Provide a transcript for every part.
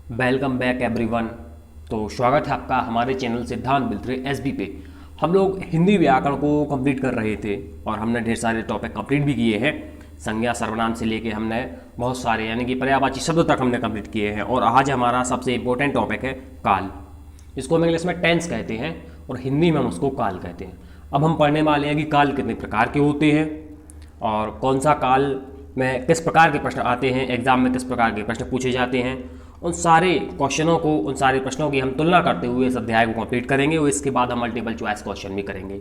Welcome back everyone. तो स्वागत है आपका हमारे चैनल सिद्धांत बिल्त्रे एसबी पे। हम लोग हिंदी व्याकरण को कंप्लीट कर रहे थे और हमने ढेर सारे टॉपिक कंप्लीट भी किए हैं। संज्ञा सर्वनाम से लेके हमने बहुत सारे यानी कि पर्यायवाची शब्द तक हमने कंप्लीट किए हैं। और आज हमारा सबसे इंपॉर्टेंट टॉपिक है काल। इसको हम इंग्लिश में टेंस कहते हैं और हिंदी में हम उसको काल कहते हैं। अब हम पढ़ने वाले हैं कि काल कितने प्रकार के होते हैं और कौन सा काल में किस प्रकार के प्रश्न आते हैं, एग्जाम में किस प्रकार के प्रश्न पूछे जाते हैं। उन सारे क्वेश्चनों को, उन सारे प्रश्नों की हम तुलना करते हुए इस अध्याय को कंप्लीट करेंगे और इसके बाद हम मल्टीपल चॉइस क्वेश्चन भी करेंगे।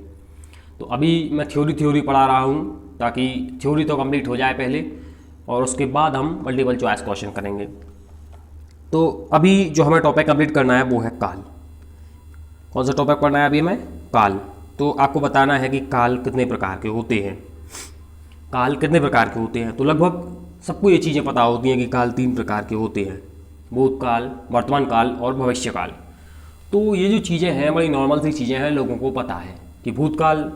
तो अभी मैं थ्योरी पढ़ा रहा हूँ ताकि थ्योरी तो कंप्लीट हो जाए पहले और उसके बाद हम मल्टीपल चॉइस क्वेश्चन करेंगे। तो अभी जो हमें टॉपिक कंप्लीट करना है वो है काल। कौन सा टॉपिक पढ़ना है अभी हमें? काल। तो आपको बताना है कि काल कितने प्रकार के होते हैं। काल कितने प्रकार के होते हैं तो लगभग सबको ये चीज़ें पता होती हैं कि काल 3 प्रकार के होते हैं: भूतकाल, वर्तमान काल और भविष्य काल। तो ये जो चीज़ें हैं बड़ी नॉर्मल सी चीज़ें हैं, लोगों को पता है कि भूतकाल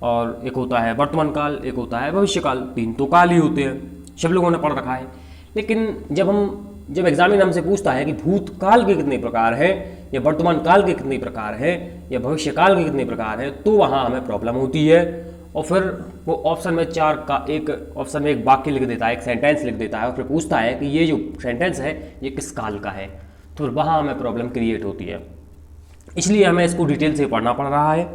और एक होता है वर्तमान काल, एक होता है भविष्य काल। 3 तो काल ही होते हैं, सब लोगों ने पढ़ रखा है। लेकिन जब एग्जामिनर हमसे पूछता है कि भूतकाल के कितने प्रकार हैं या वर्तमान काल के कितने प्रकार हैं या भविष्य काल के कितने प्रकार हैं, तो वहाँ हमें प्रॉब्लम होती है। और फिर वो ऑप्शन में ऑप्शन में एक वाक्य लिख देता है, एक सेंटेंस लिख देता है और फिर पूछता है कि ये जो सेंटेंस है ये किस काल का है। तो फिर वहाँ हमें प्रॉब्लम क्रिएट होती है। इसलिए हमें इसको डिटेल से पढ़ना पड़ रहा है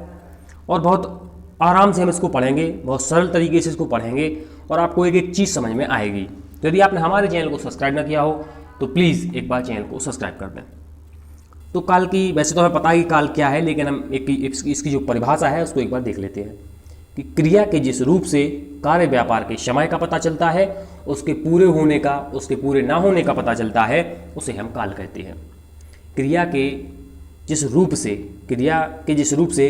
और बहुत आराम से हम इसको पढ़ेंगे, बहुत सरल तरीके से इसको पढ़ेंगे और आपको एक एक चीज़ समझ में आएगी। तो यदि आपने हमारे चैनल को सब्सक्राइब ना किया हो तो प्लीज़ एक बार चैनल को सब्सक्राइब कर दें। तो काल की वैसे तो हमें पता है कि काल क्या है, लेकिन हम इसकी जो परिभाषा है उसको एक बार देख लेते हैं कि क्रिया के जिस रूप से कार्य व्यापार के समय का पता चलता है, उसके पूरे होने का, उसके पूरे ना होने का पता चलता है, उसे हम काल कहते हैं। क्रिया के जिस रूप से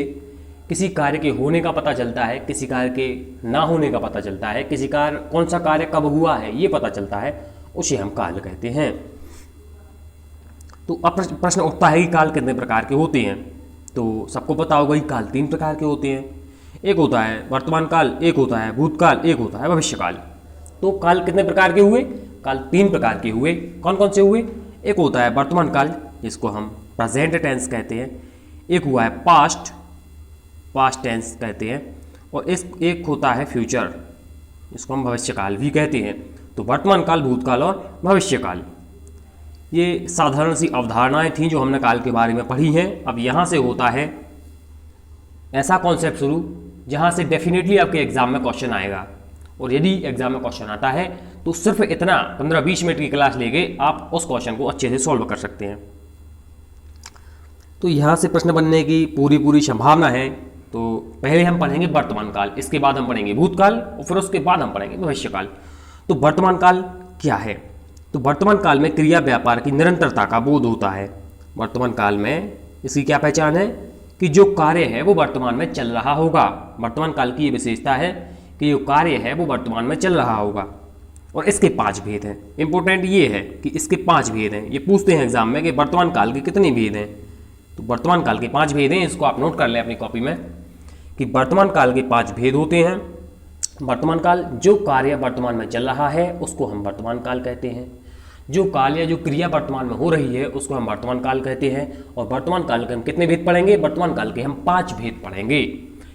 किसी कार्य के होने का पता चलता है, किसी कार्य के ना होने का पता चलता है, कौन सा कार्य कब हुआ है ये पता चलता है, उसे हम काल कहते हैं। तो अब प्रश्न उठता है कि काल कितने प्रकार के होते हैं। तो सबको पता होगा कि काल 3 प्रकार के होते हैं। एक होता है वर्तमान काल, एक होता है भूतकाल, एक होता है भविष्य काल। तो काल कितने प्रकार के हुए? काल 3 प्रकार के हुए। कौन कौन से हुए? एक होता है वर्तमान काल, जिसको हम प्रेजेंट टेंस कहते हैं। एक हुआ है पास्ट टेंस कहते हैं। और एक होता है फ्यूचर, जिसको हम भविष्य काल भी कहते हैं। तो वर्तमान काल, भूतकाल और भविष्य काल, ये साधारण सी अवधारणाएं थीं जो हमने काल के बारे में पढ़ी हैं। अब यहाँ से होता है ऐसा कॉन्सेप्ट शुरू जहाँ से डेफिनेटली आपके एग्जाम में क्वेश्चन आएगा। और यदि एग्जाम में क्वेश्चन आता है तो सिर्फ इतना 15-20 मिनट की क्लास लेके आप उस क्वेश्चन को अच्छे से सॉल्व कर सकते हैं। तो यहाँ से प्रश्न बनने की पूरी संभावना है। तो पहले हम पढ़ेंगे वर्तमान काल, इसके बाद हम पढ़ेंगे भूतकाल और फिर उसके बाद हम पढ़ेंगे भविष्य काल। तो वर्तमान काल क्या है? तो वर्तमान काल में क्रिया व्यापार की निरंतरता का बोध होता है। वर्तमान काल में इसकी क्या पहचान है कि जो कार्य है वो वर्तमान में चल रहा होगा। वर्तमान काल की ये विशेषता है कि जो कार्य है वो वर्तमान में चल रहा होगा। और इसके 5 भेद हैं। इंपॉर्टेंट ये है कि इसके 5 भेद हैं। ये पूछते हैं एग्जाम में कि वर्तमान काल के कितने भेद हैं। तो वर्तमान काल के 5 भेद हैं, इसको आप नोट कर लें अपनी कॉपी में कि वर्तमान काल के 5 भेद होते हैं। वर्तमान काल, जो कार्य वर्तमान में चल रहा है उसको हम वर्तमान काल कहते हैं। जो काल या जो क्रिया वर्तमान में हो रही है उसको हम वर्तमान काल कहते हैं। और वर्तमान काल के हम कितने भेद पढ़ेंगे? वर्तमान काल के हम 5 भेद पढ़ेंगे।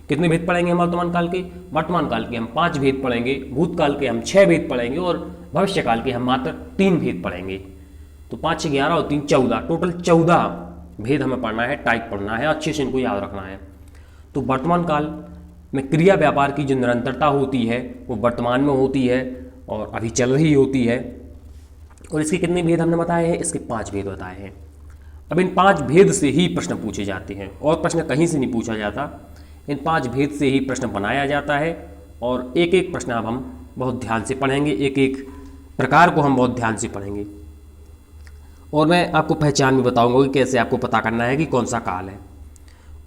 कितने भेद पढ़ेंगे हम वर्तमान काल के? वर्तमान काल के हम 5 भेद पढ़ेंगे, भूतकाल के हम 6 भेद पढ़ेंगे और भविष्य काल के हम मात्र 3 भेद पढ़ेंगे। तो 5 6 11 और 3 14, टोटल 14 भेद हमें पढ़ना है, टाइप पढ़ना है, अच्छे से इनको याद रखना है। तो वर्तमान काल में क्रिया व्यापार की जो निरंतरता होती है वो वर्तमान में होती है और अभी चल रही होती है। और इसके कितने भेद हमने बताए हैं? इसके 5 भेद बताए हैं। अब इन 5 भेद से ही प्रश्न पूछे जाते हैं और प्रश्न कहीं से नहीं पूछा जाता। इन 5 भेद से ही प्रश्न बनाया जाता है और एक एक प्रश्न अब हम बहुत ध्यान से पढ़ेंगे, एक एक प्रकार को हम बहुत ध्यान से पढ़ेंगे। और मैं आपको पहचान भी बताऊंगा कि कैसे आपको पता करना है कि कौन सा काल है।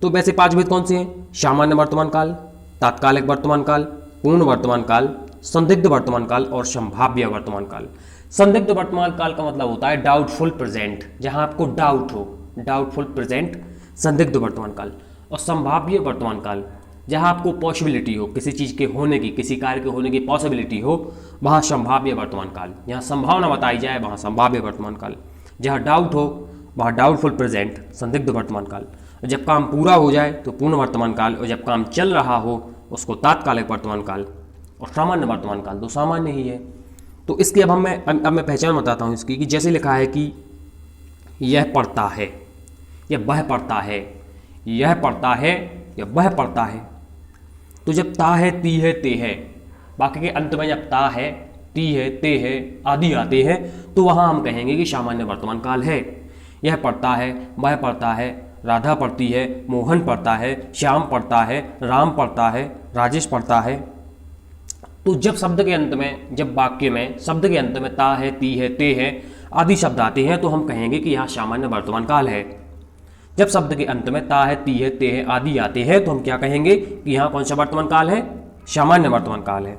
तो वैसे 5 भेद कौन से हैं? सामान्य वर्तमान काल, तात्कालिक वर्तमान काल, पूर्ण वर्तमान काल, संदिग्ध वर्तमान काल और संभाव्य वर्तमान काल। संदिग्ध वर्तमान काल का मतलब होता है डाउटफुल प्रेजेंट, जहां आपको डाउट हो, डाउटफुल प्रेजेंट संदिग्ध वर्तमान काल। और संभाव्य वर्तमान काल, जहां आपको पॉसिबिलिटी हो किसी चीज़ के होने की, किसी कार्य के होने की पॉसिबिलिटी हो, वहाँ संभाव्य वर्तमान काल। जहाँ संभावना बताई जाए वहाँ संभाव्य वर्तमान काल। जहाँ डाउट हो वहाँ डाउटफुल प्रेजेंट संदिग्ध वर्तमान काल। जब काम पूरा हो जाए तो पूर्ण वर्तमान काल, और जब काम चल रहा हो उसको तात्कालिक वर्तमान काल, और सामान्य वर्तमान काल तो सामान्य ही है। तो इसकी अब मैं पहचान बताता हूँ इसकी, कि जैसे लिखा है कि यह पढ़ता है, यह वह पढ़ता है, यह पढ़ता है, यह वह पढ़ता है। तो जब ता है, ती है, ते है, बाकी के अंत में जब ता है, ती है, ते है आदि आते हैं तो वहाँ हम कहेंगे कि सामान्य वर्तमान काल है। यह पढ़ता है, वह पढ़ता है, राधा पढ़ती है, मोहन पढ़ता है, श्याम पढ़ता है, राम पढ़ता है, राजेश पढ़ता है। तो जब शब्द के अंत में, जब वाक्य में शब्द के अंत में ता है, ती है, ते है आदि शब्द आते हैं तो हम कहेंगे कि यहाँ सामान्य वर्तमान काल है। जब शब्द के अंत में ता है, ती है, ते है आदि आते हैं तो हम क्या कहेंगे कि यहाँ कौन सा वर्तमान काल है, सामान्य वर्तमान काल है।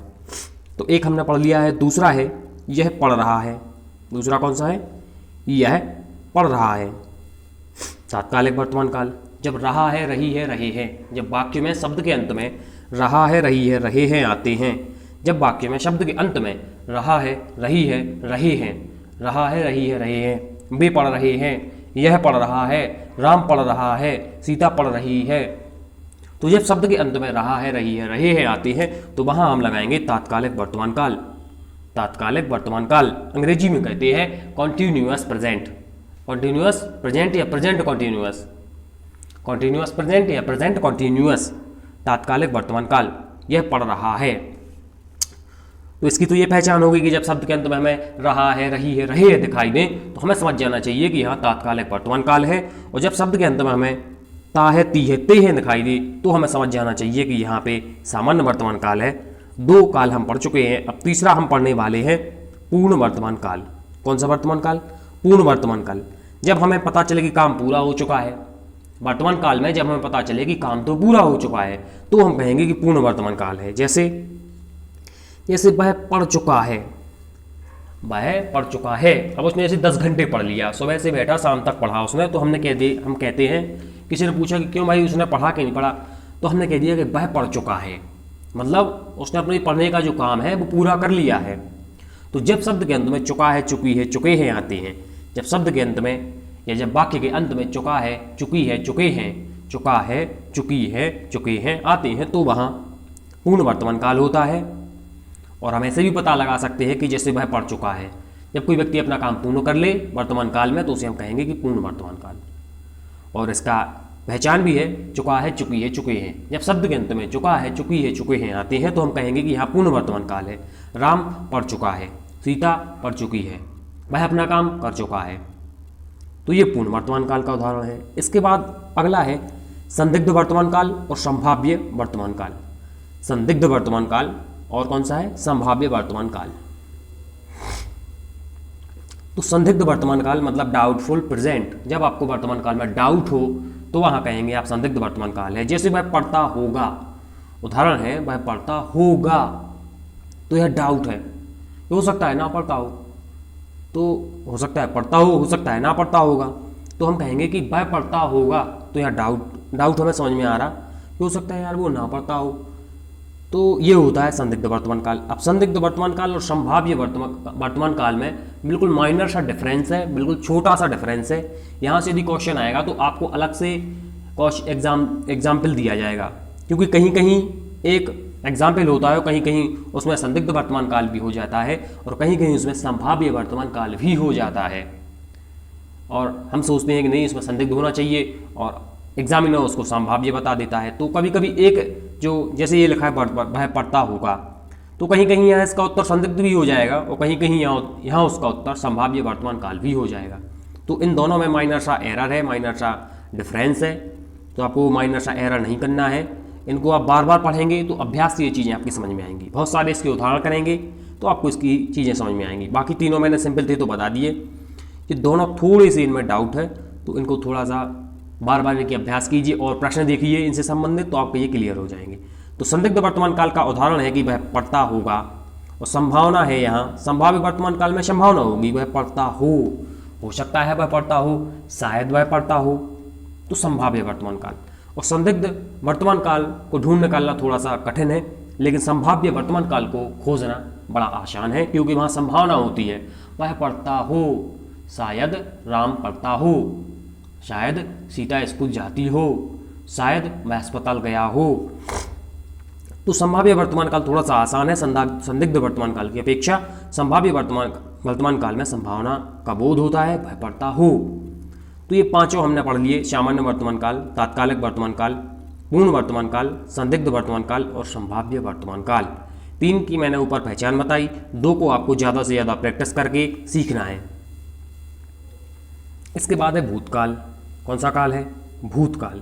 तो एक हमने पढ़ लिया है। दूसरा है यह पढ़ रहा है। दूसरा कौन सा है, यह पढ़ रहा है, तात्कालिक वर्तमान काल। जब रहा है, रही है, रहे हैं, जब वाक्य में शब्द के अंत में रहा है, रही है, रहे हैं आते हैं, जब वाक्य में शब्द के अंत में रहा है, रही है, रहे हैं, रहा है, रही है, रहे हैं, वे पढ़ रहे हैं, यह पढ़ रहा है, राम पढ़ रहा है, सीता पढ़ रही है। तो जब शब्द के अंत में रहा है, रही है, रहे हैं आते हैं तो वहाँ हम लगाएंगे तात्कालिक वर्तमान काल। तात्कालिक वर्तमान काल अंग्रेजी में कहते हैं कॉन्टिन्यूअस प्रेजेंट। कॉन्टिन्यूअस प्रेजेंट या प्रेजेंट कॉन्टिन्यूअस, कॉन्टिन्यूअस प्रेजेंट या प्रेजेंट कॉन्टिन्यूअस, तात्कालिक वर्तमान काल। यह पढ़ रहा है। तो इसकी तो ये पहचान होगी कि जब शब्द के अंत में हमें रहा है, रही है, रहे है दिखाई दें तो हमें समझ जाना चाहिए कि यहाँ तात्कालिक वर्तमान काल है। और जब शब्द के अंत में हमें ता है, ती है, ते है दिखाई दे तो हमें समझ जाना चाहिए कि यहाँ पे सामान्य वर्तमान काल है। दो काल हम पढ़ चुके हैं, अब तीसरा हम पढ़ने वाले हैं पूर्ण वर्तमान काल। कौन सा वर्तमान काल, पूर्ण वर्तमान काल। जब हमें पता चले कि काम पूरा हो चुका है, वर्तमान काल में जब हमें पता चले कि काम तो पूरा हो चुका है तो हम कहेंगे कि पूर्ण वर्तमान काल है। जैसे वह पढ़ चुका है, वह पढ़ चुका है। अब उसने जैसे 10 घंटे पढ़ लिया, सुबह से बैठा शाम तक पढ़ा उसने, तो हमने कह दिया, हम कहते हैं, किसी ने पूछा कि क्यों भाई उसने पढ़ा कि नहीं पढ़ा, तो हमने कह दिया कि वह पढ़ चुका है, मतलब उसने अपने पढ़ने का जो काम है वो पूरा कर लिया है। तो जब शब्द के अंत में चुका है, चुकी है, चुके हैं आते हैं, जब शब्द के अंत में या जब वाक्य के अंत में चुका है, चुकी है, चुके हैं, चुका है, चुकी है, चुके हैं आते हैं तो वहाँ पूर्ण वर्तमान काल होता है। और हम ऐसे भी पता लगा सकते हैं कि जैसे वह पढ़ चुका है, जब कोई व्यक्ति अपना काम पूर्ण कर ले वर्तमान काल में तो उसे हम कहेंगे कि पूर्ण वर्तमान काल। और इसका पहचान भी है, चुका है, चुकी है, चुके हैं। जब शब्द के अंत में चुका है, चुकी है, चुके हैं आते हैं तो हम कहेंगे कि यहाँ पूर्ण वर्तमान काल है। राम पढ़ चुका है, सीता पढ़ चुकी है, वह अपना काम कर चुका है, तो ये पूर्ण वर्तमान काल का उदाहरण है। इसके बाद अगला है संदिग्ध वर्तमान काल और संभाव्य वर्तमान काल। संदिग्ध वर्तमान काल और कौन सा है, संभाव्य वर्तमान काल। तो संदिग्ध वर्तमान काल मतलब डाउटफुल प्रेजेंट। जब आपको वर्तमान काल में डाउट हो तो वहां कहेंगे आप संदिग्ध वर्तमान काल है। जैसे वह पढ़ता होगा, उदाहरण है वह पढ़ता होगा, तो यह डाउट है, हो सकता है ना पढ़ता हो, तो हो सकता है पढ़ता हो सकता है ना पढ़ता होगा, तो हम कहेंगे कि वह पढ़ता होगा, तो यह डाउट हमें समझ में आ रहा, हो सकता है यार वो ना पढ़ता हो, तो ये होता है संदिग्ध वर्तमान काल। अब संदिग्ध वर्तमान काल और संभाव्य वर्तमान काल में बिल्कुल माइनर सा डिफरेंस है, बिल्कुल छोटा सा डिफरेंस है। यहाँ से यदि क्वेश्चन आएगा तो आपको अलग से एग्जाम्पल दिया जाएगा, क्योंकि कहीं कहीं एक एग्जाम्पल होता है, कहीं कहीं उसमें संदिग्ध वर्तमान काल भी हो जाता है और कहीं कहीं उसमें संभाव्य वर्तमान काल भी हो जाता है। और हम सोचते हैं कि नहीं इसमें संदिग्ध होना चाहिए और एग्जामिनर उसको संभाव्य बता देता है। तो कभी कभी एक जो जैसे ये लिखा है वह पढ़ता होगा, तो कहीं कहीं यहाँ इसका उत्तर संदिग्ध भी हो जाएगा और कहीं कहीं यहाँ उसका उत्तर संभाव्य वर्तमान काल भी हो जाएगा। तो इन दोनों में माइनर सा एरर है, माइनर सा डिफरेंस है, तो आपको माइनर सा एरर नहीं करना है। इनको आप बार बार पढ़ेंगे तो अभ्यास से ये चीज़ें आपकी समझ में आएंगी। बहुत सारे इसके उदाहरण करेंगे तो आपको इसकी चीज़ें समझ में आएंगी। बाकी तीनों मैंने सिंपल थे तो बता दिए, कि दोनों थोड़े से इनमें डाउट है तो इनको थोड़ा सा बार बार इनकी अभ्यास कीजिए और प्रश्न देखिए इनसे संबंधित, तो आपको ये क्लियर हो जाएंगे। तो संदिग्ध वर्तमान काल का उदाहरण है कि वह पढ़ता होगा, और संभावना है यहाँ संभाव्य वर्तमान काल में संभावना होगी वह पढ़ता हो सकता है वह पढ़ता हो, शायद वह पढ़ता हो, तो संभाव्य वर्तमान काल। और संदिग्ध वर्तमान काल को ढूंढ निकालना थोड़ा सा कठिन है, लेकिन संभाव्य वर्तमान काल को खोजना बड़ा आसान है, क्योंकि वहाँ संभावना होती है वह पढ़ता हो, शायद राम पढ़ता हो, शायद सीता स्कूल जाती हो, शायद मैं अस्पताल गया हो। तो संभाव्य वर्तमान काल थोड़ा सा आसान है संदिग्ध वर्तमान काल की अपेक्षा। संभाव्य वर्तमान काल में संभावना का बोध होता है, भय पड़ता हो। तो ये पांचों हमने पढ़ लिए, सामान्य वर्तमान काल, तात्कालिक वर्तमान काल, पूर्ण वर्तमान काल, संदिग्ध वर्तमान काल और संभाव्य वर्तमान काल। 3 की मैंने ऊपर पहचान बताई, 2 को आपको ज़्यादा से ज़्यादा प्रैक्टिस करके सीखना है। इसके बाद है भूतकाल। कौन सा काल है? भूतकाल।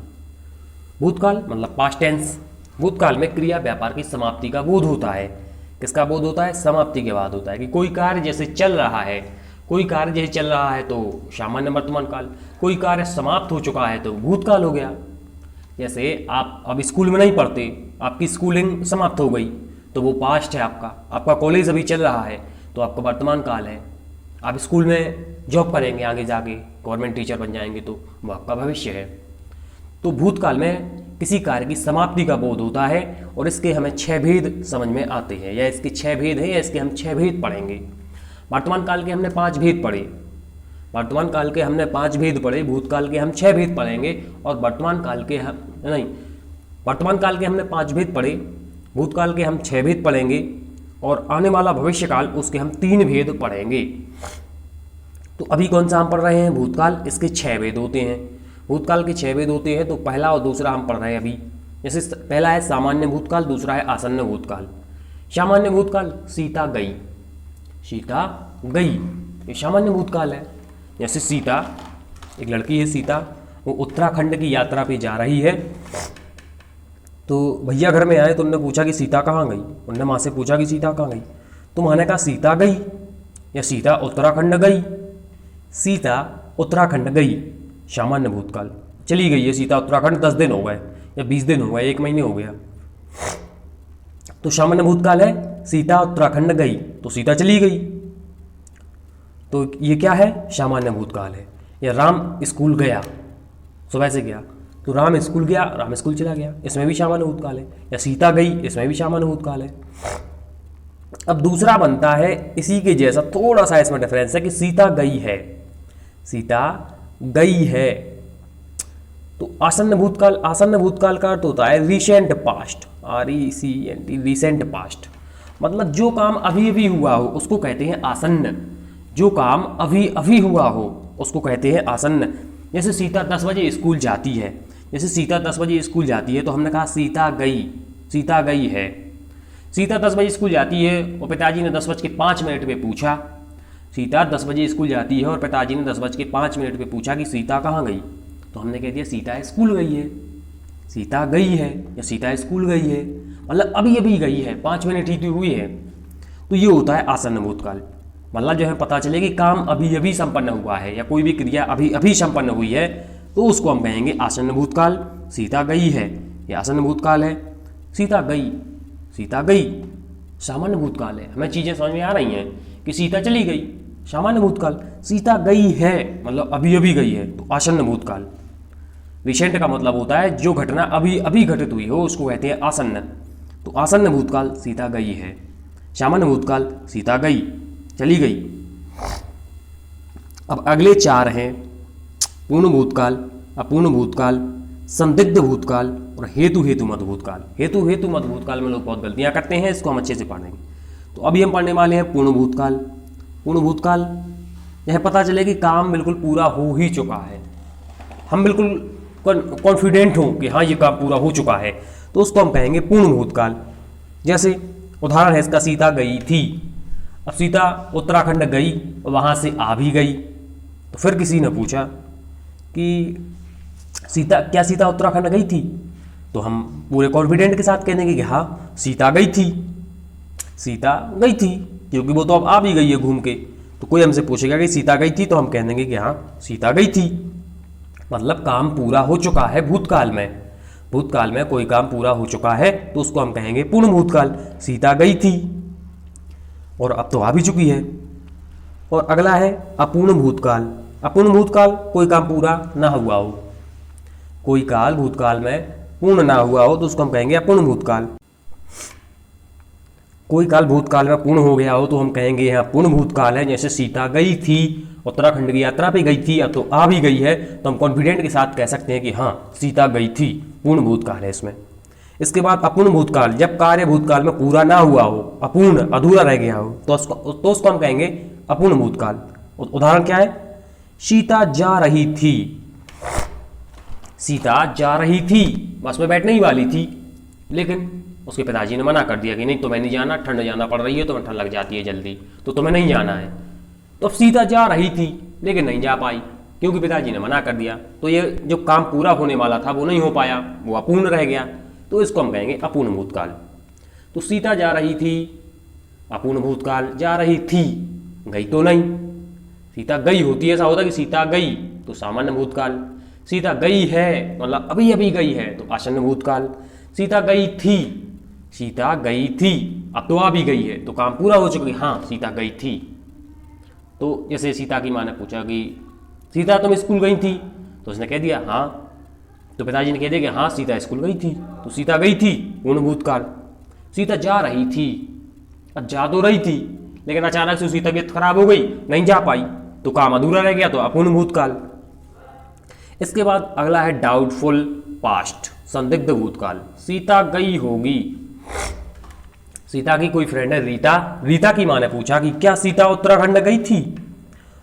भूतकाल मतलब पास्ट टेंस। भूतकाल में क्रिया व्यापार की समाप्ति का बोध होता है। किसका बोध होता है? समाप्ति के बाद होता है कि कोई कार्य जैसे चल रहा है, कोई कार्य जैसे चल रहा है तो सामान्य वर्तमान काल, कोई कार्य समाप्त हो चुका है तो भूतकाल हो गया। जैसे आप अब स्कूल में नहीं पढ़ते, आपकी स्कूलिंग समाप्त हो गई तो वो पास्ट है आपका। आपका कॉलेज अभी चल रहा है तो आपका वर्तमान काल है। आप स्कूल में जॉब करेंगे, आगे जाके गवर्नमेंट टीचर बन जाएंगे तो वो आपका भविष्य है। तो भूतकाल में किसी कार्य की समाप्ति का बोध होता है और इसके हमें 6 भेद समझ में आते हैं, या इसके 6 भेद हैं या इसके हम 6 भेद पढ़ेंगे। वर्तमान काल के हमने 5 भेद पढ़े, वर्तमान काल के हमने 5 भेद पढ़े, भूतकाल के हम 6 भेद पढ़ेंगे और वर्तमान काल के हमने 5 भेद पढ़े, भूतकाल के हम 6 भेद पढ़ेंगे और आने वाला भविष्य काल उसके हम 3 भेद पढ़ेंगे। तो अभी कौन सा हम पढ़ रहे हैं? भूतकाल। इसके 6 भेद होते हैं। भूतकाल के 6 भेद होते हैं तो पहला और दूसरा हम पढ़ रहे हैं अभी। जैसे पहला है सामान्य भूतकाल, दूसरा है आसन्न भूतकाल। सामान्य भूतकाल, सीता गई, सीता गई, ये सामान्य भूतकाल है। जैसे सीता, एक लड़की है सीता, वो उत्तराखंड की यात्रा पे जा रही है तो भैया घर में आए तो उन्होंने पूछा कि सीता कहाँ गई। उन्होंने माँ से पूछा कि सीता कहाँ गई, तो माँ ने कहा सीता गई या सीता उत्तराखंड गई। सीता उत्तराखंड गई, सामान्य भूतकाल। चली गई है सीता उत्तराखंड, 10 दिन हो गए या 20 दिन हो गए, 1 महीने हो गया, तो सामान्य भूतकाल है। सीता उत्तराखंड गई तो सीता चली गई, तो ये क्या है? सामान्य भूतकाल है। या राम स्कूल गया, सुबह से गया तो राम स्कूल गया, राम स्कूल चला गया, इसमें भी सामान्य भूतकाल है। या सीता गई, इसमें भी सामान्य भूतकाल है। अब दूसरा बनता है इसी के जैसा, थोड़ा सा इसमें डिफरेंस है कि सीता गई है, सीता गई है। तो आसन्न भूतकाल, आसन्न भूतकाल का अर्थ होता है recent past, RECENT, recent past. मतलब जो काम अभी अभी हुआ हो उसको कहते हैं आसन्न। जो काम अभी अभी हुआ हो उसको कहते हैं आसन्न। जैसे सीता 10 बजे स्कूल जाती है, जैसे सीता 10 बजे स्कूल जाती है तो हमने कहा सीता गई, सीता गई है। सीता 10 बजे स्कूल जाती है और पिताजी ने 10:05 पे पूछा, सीता 10 बजे स्कूल जाती है और पिताजी ने 10:05 पे पूछा कि सीता कहाँ गई, तो हमने कह दिया सीता स्कूल गई है। सीता गई है या सीता स्कूल गई है, मतलब अभी अभी गई है, 5 मिनट ही तो हुई है। तो ये होता है आसन्न भूतकाल। मतलब जो है पता चले कि काम अभी अभी संपन्न हुआ है या कोई भी क्रिया अभी अभी संपन्न हुई है तो उसको हम कहेंगे आसन्न भूतकाल। सीता गई है, ये आसन्न भूतकाल है। सीता गई, सीता गई सामान्य भूतकाल है। हमें चीज़ें समझ में आ रही हैं कि सीता चली गई, सामान्य भूतकाल। सीता गई है मतलब अभी अभी गई है, तो आसन्न भूतकाल। रिसेंट का मतलब होता है जो घटना अभी अभी घटित हुई हो उसको कहते हैं आसन्न। तो आसन्न भूतकाल सीता गई है, सामान्य भूतकाल सीता गई, चली गई। अब अगले 4 हैं पूर्ण भूतकाल, अपूर्ण भूतकाल, संदिग्ध भूतकाल और हेतु मत भूतकाल। हेतु मत भूतकाल में लोग बहुत गलतियां करते हैं, इसको हम अच्छे से पढ़ेंगे। तो अभी हम पढ़ने वाले हैं पूर्ण भूतकाल। पूर्ण भूतकाल यह पता चले कि काम बिल्कुल पूरा हो ही चुका है, हम बिल्कुल कॉन्फिडेंट हों कि हाँ ये काम पूरा हो चुका है, तो उसको हम कहेंगे पूर्ण भूतकाल। जैसे उदाहरण है इसका, सीता गई थी। अब सीता उत्तराखंड गई और वहाँ से आ भी गई, तो फिर किसी ने पूछा कि सीता उत्तराखंड गई थी, तो हम पूरे कॉन्फिडेंट के साथ कह देंगे कि हाँ सीता गई थी, सीता गई थी, क्योंकि वो तो अब आ भी गई है घूम के। तो कोई हमसे पूछेगा कि सीता गई थी तो हम कह देंगे कि हाँ सीता गई थी, मतलब काम पूरा हो चुका है भूतकाल में। भूतकाल में कोई काम पूरा हो चुका है तो उसको हम कहेंगे पूर्ण भूतकाल। सीता गई थी और अब तो आ भी चुकी है। और अगला है अपूर्ण भूतकाल। अपूर्ण भूतकाल कोई काम पूरा ना हुआ हो, कोई काल भूतकाल में पूर्ण ना हुआ हो तो उसको हम कहेंगे अपूर्ण भूतकाल। कोई काल भूतकाल में पूर्ण हो गया हो तो हम कहेंगे यहाँ पूर्ण भूतकाल है। जैसे सीता गई थी उत्तराखंड की यात्रा पे गई थी या तो आ भी गई है, तो हम कॉन्फिडेंट के साथ कह सकते हैं कि हाँ सीता गई थी। पूर्ण भूतकाल है इसमें। इसके बाद अपूर्ण भूतकाल, जब कार्य भूतकाल में पूरा ना हुआ हो, अपूर्ण अधूरा रह गया हो, तो उसको हम कहेंगे अपूर्ण भूतकाल। उदाहरण क्या है? सीता जा रही थी। सीता जा रही थी, बस में बैठने ही वाली थी, लेकिन उसके पिताजी ने मना कर दिया कि नहीं तुम्हें नहीं जाना, ठंड जाना पड़ रही है, तुम्हें ठंड लग जाती है जल्दी, तो तुम्हें नहीं जाना है। तो अब सीता जा रही थी लेकिन नहीं जा पाई क्योंकि पिताजी ने मना कर दिया, तो ये जो काम पूरा होने वाला था वो नहीं हो पाया, वो अपूर्ण रह गया, तो इसको हम कहेंगे अपूर्ण भूतकाल। तो सीता जा रही थी, अपूर्ण भूतकाल, जा रही थी, गई तो नहीं। सीता गई होती है, ऐसा होता कि सीता गई तो सामान्य भूतकाल, सीता गई है मतलब अभी अभी गई है तो आसन्न भूतकाल, सीता गई थी, सीता गई थी, अब तो आ भी गई है तो काम पूरा हो चुका है, हाँ सीता गई थी। तो जैसे सीता की माँ ने पूछा कि सीता तुम स्कूल गई थी, तो उसने कह दिया हाँ, तो पिताजी ने कह दिया कि हाँ सीता स्कूल गई थी, तो सीता गई थी पूर्ण भूतकाल। सीता जा रही थी, अब जा तो रही थी लेकिन अचानक से उसकी तबीयत खराब हो गई, नहीं जा पाई, तो काम अधूरा रह गया, तो अपूर्ण भूतकाल। इसके बाद अगला है डाउटफुल पास्ट, संदिग्ध भूतकाल। सीता गई होगी, सीता की कोई फ्रेंड है रीता, रीता की माँ ने पूछा कि क्या सीता उत्तराखंड गई थी,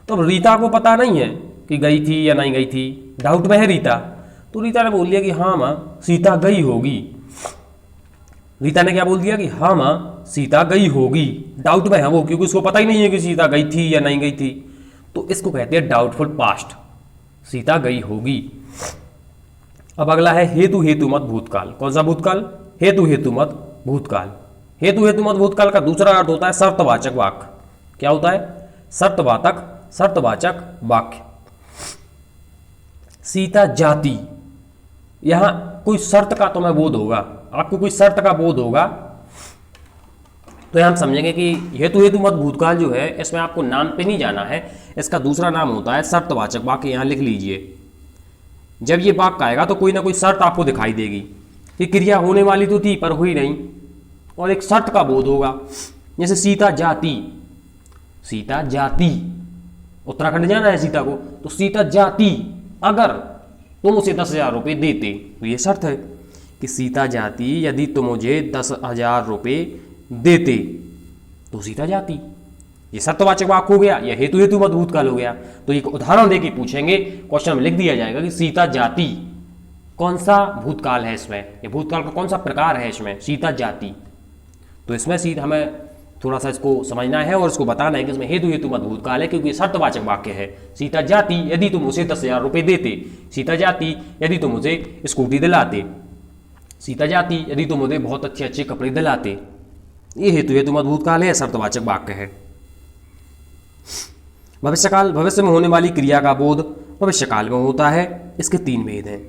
तो रीता को पता नहीं है कि गई थी या नहीं गई थी, डाउट में है रीता, तो रीता ने बोल दिया कि हाँ माँ सीता गई होगी। रीता ने क्या बोल दिया कि हाँ माँ सीता गई होगी, डाउट में है वो, क्योंकि उसको पता ही नहीं है कि सीता गई थी या नहीं गई थी, तो इसको कहते हैं डाउटफुल पास्ट, सीता गई होगी। अब अगला है हेतु हेतु मत भूतकाल। कौन सा भूतकाल? हेतु हेतु मत भूतकाल। हेतु हेतु मत भूतकाल का दूसरा अर्थ होता है शर्तवाचक वाक्य। क्या होता है? शर्तवाचक वाक्य। सीता जाती, यहां कोई शर्त का तुम्हें बोध होगा, आपको कोई शर्त का बोध होगा, तो यहां हम समझेंगे कि हेतु हेतु मत भूतकाल जो है इसमें आपको नाम पे नहीं जाना है, इसका दूसरा नाम होता है शर्तवाचक वाक्य। यहां लिख लीजिए, जब ये वाक्य आएगा तो कोई ना कोई शर्त आपको दिखाई देगी कि क्रिया होने वाली तो थी पर हुई नहीं, और एक शर्त का बोध होगा। जैसे सीता जाती, सीता जाती, उत्तराखंड जाना है सीता को, तो सीता जाती अगर तुम उसे 10,000 रुपये देते, तो ये शर्त है कि सीता जाती यदि तुम मुझे 10,000 रुपये देते, तो सीता जाती। ये शर्तवाचक वाक्य हो गया, यह हेतु हेतु मत भूतकाल हो गया। तो एक उदाहरण देके पूछेंगे, क्वेश्चन में लिख दिया जाएगा कि सीता जाती कौन सा भूतकाल है इसमें, ये भूतकाल का कौन सा प्रकार है इसमें, सीता जाती। तो इसमें सीधा हमें थोड़ा सा इसको समझना है और इसको बताना है कि इसमें हेतु हेतु मत भूतकाल है, क्योंकि शर्तवाचक वाक्य है। सीता जाती यदि तुम उसे 10,000 रुपये देते, सीता जाती यदि तुम मुझे स्कूटी दिलाते, सीता जाती यदि तुम मुझे बहुत अच्छे अच्छे कपड़े दिलाते। ये हेतु हेतु मत भूतकाल है, शर्तवाचक वाक्य है। भविष्यकाल, भविष्य में होने वाली क्रिया का बोध भविष्यकाल में होता है। इसके 3 भेद हैं।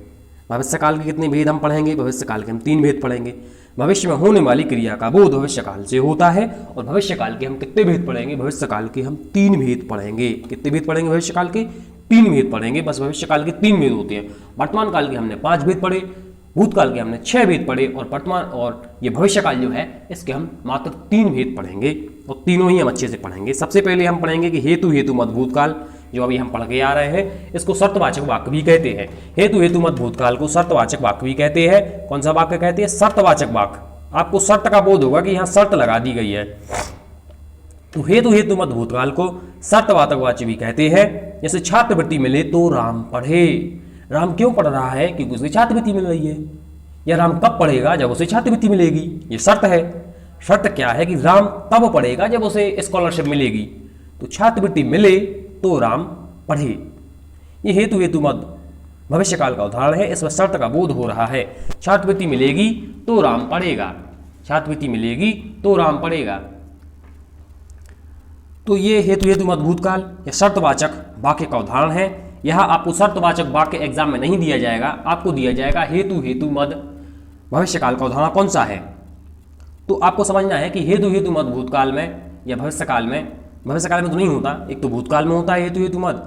भविष्यकाल के कितने भेद हम पढ़ेंगे? भविष्यकाल के हम 3 भेद पढ़ेंगे। भविष्य में होने वाली क्रिया का बोध भविष्यकाल से होता है, और भविष्यकाल के हम कितने भेद पढ़ेंगे? भविष्यकाल के हम 3 भेद पढ़ेंगे। कितने भेद पढ़ेंगे? भविष्यकाल के 3 भेद पढ़ेंगे। बस भविष्यकाल के 3 भेद होते हैं। वर्तमान काल के हमने 5 भेद पढ़े, भूतकाल के हमने 6 भेद पढ़े, और वर्तमान और ये भविष्यकाल जो है इसके हम मात्र 3 भेद पढ़ेंगे, और तीनों ही हम अच्छे से पढ़ेंगे। सबसे पहले हम पढ़ेंगे कि हेतु हेतु मत भूतकाल, जो अभी हम पढ़ के आ रहे हैं, इसको शर्तवाचक वाक्य भी कहते हैं। हेतु हेतु मत भूतकाल को शर्तवाचक वाक्य भी कहते हैं। कौन सा वाक्य कहते हैं? शर्तवाचक वाक्य। आपको शर्त का बोध होगा कि यहाँ शर्त लगा दी गई है, तो हेतु हेतु मत भूतकाल को शर्तवाचक वाक्य भी कहते हैं। जैसे छात्रवृत्ति मिले तो राम पढ़े। राम क्यों पढ़ रहा है? क्योंकि उसे छात्रवृत्ति मिल रही है। या राम कब पढ़ेगा? जब उसे छात्रवृत्ति मिलेगी। ये शर्त है। शर्त क्या है? कि राम तब पढ़ेगा जब उसे स्कॉलरशिप मिलेगी। तो छात्रवृत्ति मिले तो राम पढ़े। ये हेतु हेतु मत भविष्यकाल का उदाहरण है। इसमें शर्त का बोध हो रहा है। छात्रवृत्ति मिलेगी तो राम पढ़ेगा, छात्रवृत्ति मिलेगी तो राम पढ़ेगा। तो ये हेतु हेतु मत भूतकाल या शर्तवाचक वाक्य का उदाहरण है। यह आपको शर्तवाचक वाक्य एग्जाम में नहीं दिया जाएगा, आपको दिया जाएगा हेतु हेतु मत भविष्यकाल का उदाहरण कौन सा है। तो आपको समझना है कि हेतु हेतु मत भूतकाल में या भविष्यकाल में, भविष्यकाल में तो नहीं होता, एक तो भूतकाल में होता है हेतु हेतु मत,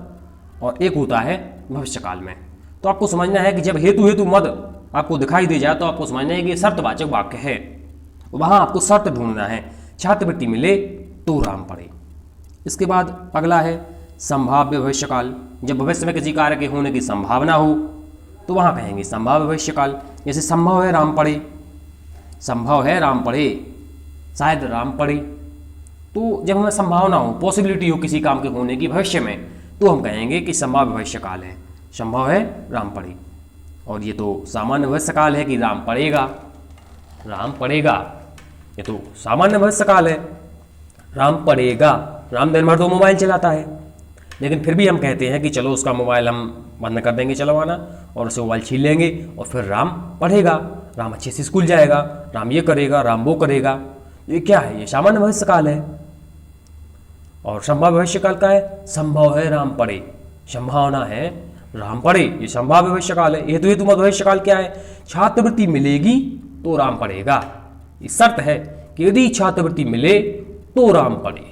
और एक होता है भविष्यकाल में। तो आपको समझना है कि जब हेतु हेतु मत आपको दिखाई दे जाए तो आपको समझना है कि शर्तवाचक वाक्य है, वहां आपको शर्त ढूंढना है। छात्रवृत्ति मिले तो राम पढ़े। इसके बाद अगला है संभाव्य भविष्यकाल। जब भविष्य में किसी कार्य के होने की संभावना हो तो वहाँ कहेंगे संभाव्य भविष्यकाल। जैसे संभव है राम पढ़े, संभव है राम पढ़े, शायद राम पढ़े। तो जब हमें संभावना हो, पॉसिबिलिटी हो किसी काम के होने की भविष्य में, तो हम कहेंगे कि संभाव्य भविष्यकाल है, संभव है राम पढ़े। और ये तो सामान्य भविष्यकाल है कि राम पढ़ेगा, राम पढ़ेगा, ये तो सामान्य भविष्यकाल है, राम पढ़ेगा। राम दिन भर तो मोबाइल चलाता है, लेकिन फिर भी हम कहते हैं कि चलो उसका मोबाइल हम बंद कर देंगे चलवाना और उसे मोबाइल छीन लेंगे और फिर राम पढ़ेगा, राम अच्छे से स्कूल जाएगा, राम ये करेगा, राम वो करेगा। ये क्या है? ये सामान्य भविष्यकाल है। और संभाव्य भविष्यकाल का है, संभव है राम पढ़े, संभावना है राम पढ़े, ये संभाव्य भविष्यकाल है। हेतु हेतु मत भविष्यकाल क्या है? छात्रवृत्ति मिलेगी तो राम पढ़ेगा। ये शर्त है कि यदि छात्रवृत्ति मिले तो राम पढ़े।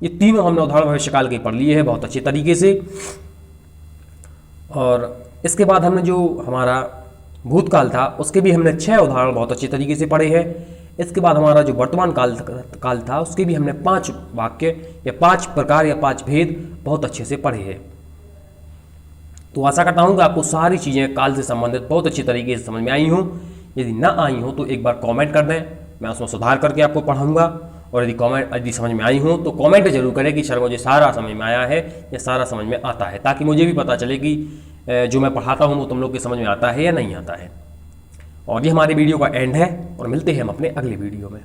ये तीनों हमने उदाहरण भविष्यकाल के पढ़ लिए हैं बहुत अच्छे तरीके से। और इसके बाद हमने जो हमारा भूतकाल था उसके भी हमने 6 उदाहरण बहुत अच्छे तरीके से पढ़े हैं। इसके बाद हमारा जो वर्तमान काल था उसके भी हमने 5 वाक्य या 5 प्रकार या 5 भेद बहुत अच्छे से पढ़े हैं। तो आशा करता हूँ कि आपको सारी चीज़ें काल से संबंधित बहुत अच्छी तरीके से समझ में आई हों। यदि ना आई हो तो एक बार कमेंट कर दें, मैं उसमें सुधार करके आपको पढ़ाऊँगा। और यदि समझ में आई हो तो कमेंट जरूर करें कि सर मुझे सारा समझ में आया है या सारा समझ में आता है, ताकि मुझे भी पता चले कि जो मैं पढ़ाता हूँ वो तुम लोग के समझ में आता है या नहीं आता है। और ये हमारे वीडियो का एंड है और मिलते हैं हम अपने अगले वीडियो में।